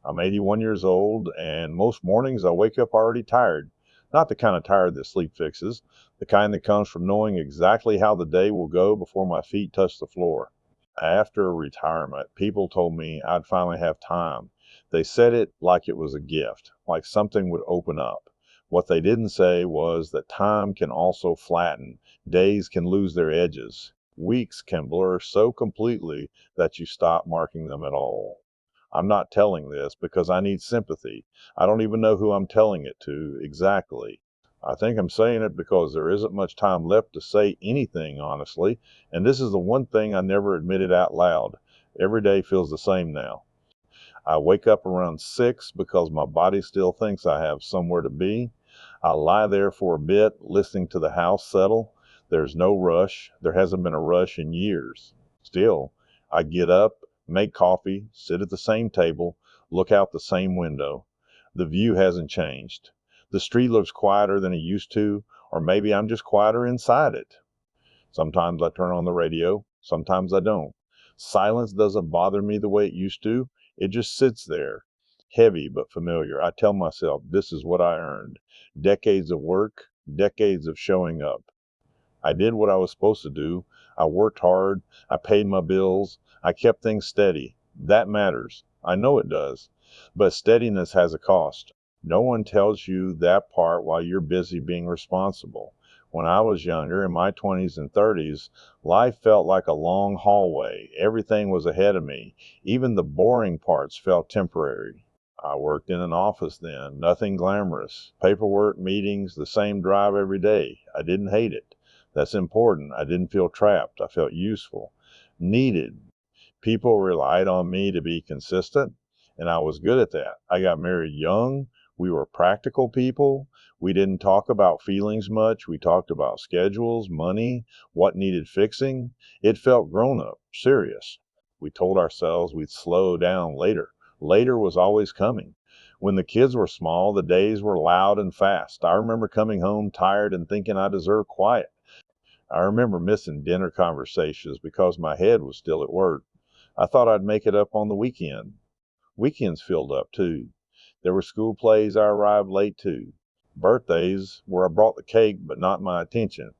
I'm 81 years old, and most mornings I wake up already tired. Not the kind of tired that sleep fixes, the kind that comes from knowing exactly how the day will go before my feet touch the floor. After retirement, people told me I'd finally have time. They said it like it was a gift, like something would open up. What they didn't say was that time can also flatten, days can lose their edges, weeks can blur so completely that you stop marking them at all. I'm not telling this because I need sympathy. I don't even know who I'm telling it to exactly. I think I'm saying it because there isn't much time left to say anything, honestly, and this is the one thing I never admitted out loud. Every day feels the same now. I wake up around 6 because my body still thinks I have somewhere to be. I lie there for a bit, listening to the house settle. There's no rush. There hasn't been a rush in years. Still, I get up, make coffee, sit at the same table, look out the same window. The view hasn't changed. The street looks quieter than it used to, or maybe I'm just quieter inside it. Sometimes I turn on the radio, sometimes I don't. Silence doesn't bother me the way it used to. It just sits there, heavy but familiar. I tell myself this is what I earned. Decades of work, decades of showing up. I did what I was supposed to do. I worked hard. I paid my bills. I kept things steady. That matters. I know it does. But steadiness has a cost. No one tells you that part while you're busy being responsible. When I was younger, in my 20s and 30s, life felt like a long hallway. Everything was ahead of me. Even the boring parts felt temporary. I worked in an office then, nothing glamorous. Paperwork, meetings, the same drive every day. I didn't hate it. That's important. I didn't feel trapped. I felt useful, needed. People relied on me to be consistent, and I was good at that. I got married young. We were practical people. We didn't talk about feelings much. We talked about schedules, money, what needed fixing. It felt grown up, serious. We told ourselves we'd slow down later. Later was always coming. When the kids were small, the days were loud and fast. I remember coming home tired and thinking I deserved quiet. I remember missing dinner conversations because my head was still at work. I thought I'd make it up on the weekend. Weekends filled up, too. There were school plays I arrived late to. Birthdays where I brought the cake but not my attention.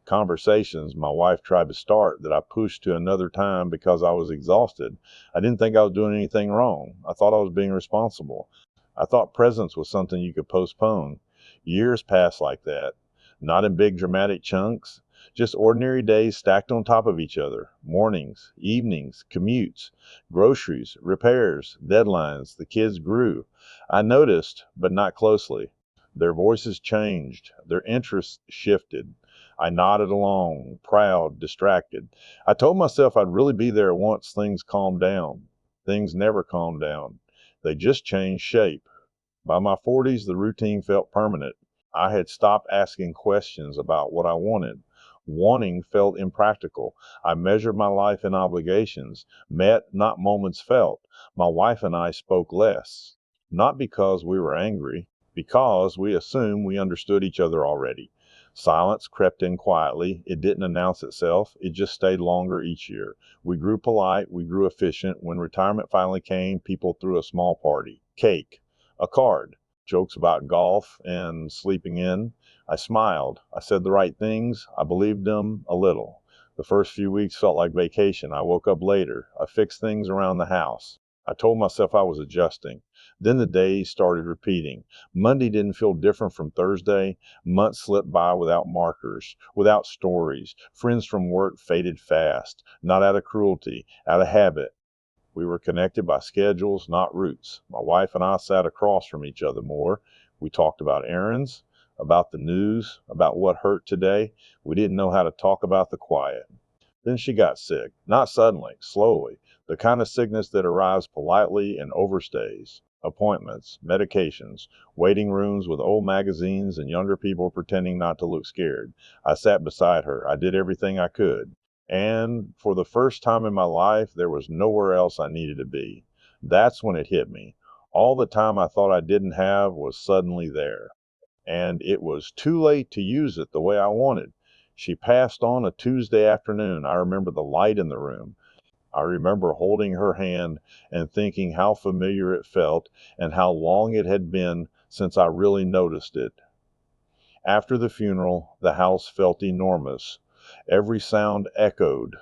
Conversations my wife tried to start that I pushed to another time because I was exhausted. I didn't think I was doing anything wrong. I thought I was being responsible. I thought presence was something you could postpone. Years passed like that, not in big dramatic chunks, just ordinary days stacked on top of each other. Mornings, evenings, commutes, groceries, repairs, deadlines. The kids grew. I noticed, but not closely. Their voices changed. Their interests shifted. I nodded along, proud, distracted. I told myself I'd really be there once things calmed down. Things never calmed down. They just changed shape. By my 40s, the routine felt permanent. I had stopped asking questions about what I wanted. Wanting felt impractical. I measured my life in obligations, met, not moments felt. My wife and I spoke less. Not because we were angry, because we assumed we understood each other already. Silence crept in quietly. It didn't announce itself. It just stayed longer each year. We grew polite. We grew efficient. When retirement finally came, people threw a small party. Cake. A card. Jokes about golf and sleeping in. I smiled. I said the right things. I believed them a little. The first few weeks felt like vacation. I woke up later. I fixed things around the house. I told myself I was adjusting. Then the days started repeating. Monday didn't feel different from Thursday. Months slipped by without markers, without stories. Friends from work faded fast, not out of cruelty, out of habit. We were connected by schedules, not routes. My wife and I sat across from each other more. We talked about errands, about the news, about what hurt today. We didn't know how to talk about the quiet. Then she got sick. Not suddenly, slowly. The kind of sickness that arrives politely and overstays. Appointments, medications, waiting rooms with old magazines and younger people pretending not to look scared. I sat beside her. I did everything I could. And for the first time in my life, there was nowhere else I needed to be. That's when it hit me. All the time I thought I didn't have was suddenly there. And it was too late to use it the way I wanted. She passed on a Tuesday afternoon. I remember the light in the room. I remember holding her hand and thinking how familiar it felt and how long it had been since I really noticed it. After the funeral, the house felt enormous. Every sound echoed.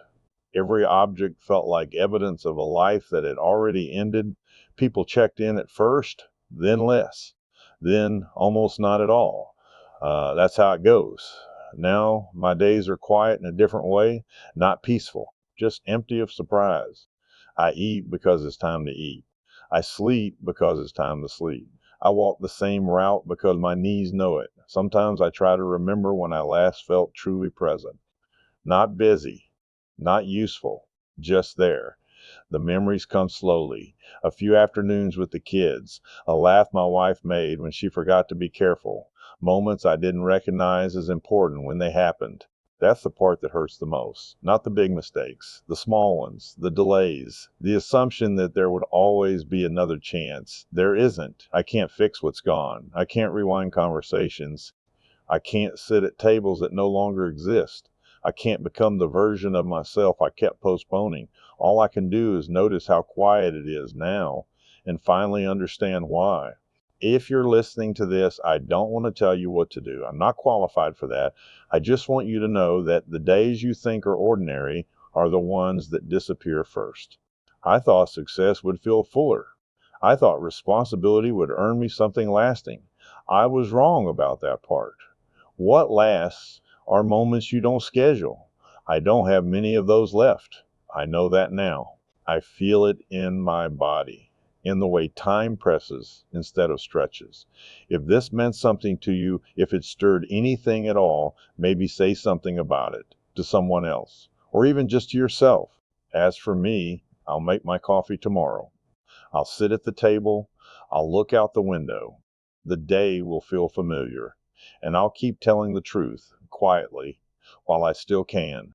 Every object felt like evidence of a life that had already ended. People checked in at first, then less, then almost not at all. That's how it goes. Now my days are quiet in a different way, not peaceful, just empty of surprise. I eat because it's time to eat. I sleep because it's time to sleep. I walk the same route because my knees know it. Sometimes I try to remember when I last felt truly present. Not busy, not useful, just there. The memories come slowly. A few afternoons with the kids, a laugh my wife made when she forgot to be careful, moments I didn't recognize as important when they happened. That's the part that hurts the most. Not the big mistakes, the small ones, the delays, the assumption that there would always be another chance. There isn't. I can't fix what's gone. I can't rewind conversations. I can't sit at tables that no longer exist. I can't become the version of myself I kept postponing. All I can do is notice how quiet it is now and finally understand why. If you're listening to this, I don't want to tell you what to do. I'm not qualified for that. I just want you to know that the days you think are ordinary are the ones that disappear first. I thought success would feel fuller. I thought responsibility would earn me something lasting. I was wrong about that part. What lasts are moments you don't schedule. I don't have many of those left. I know that now. I feel it in my body, in the way time presses instead of stretches. If this meant something to you, if it stirred anything at all, maybe say something about it to someone else, or even just to yourself. As for me, I'll make my coffee tomorrow. I'll sit at the table. I'll look out the window. The day will feel familiar, and I'll keep telling the truth quietly while I still can.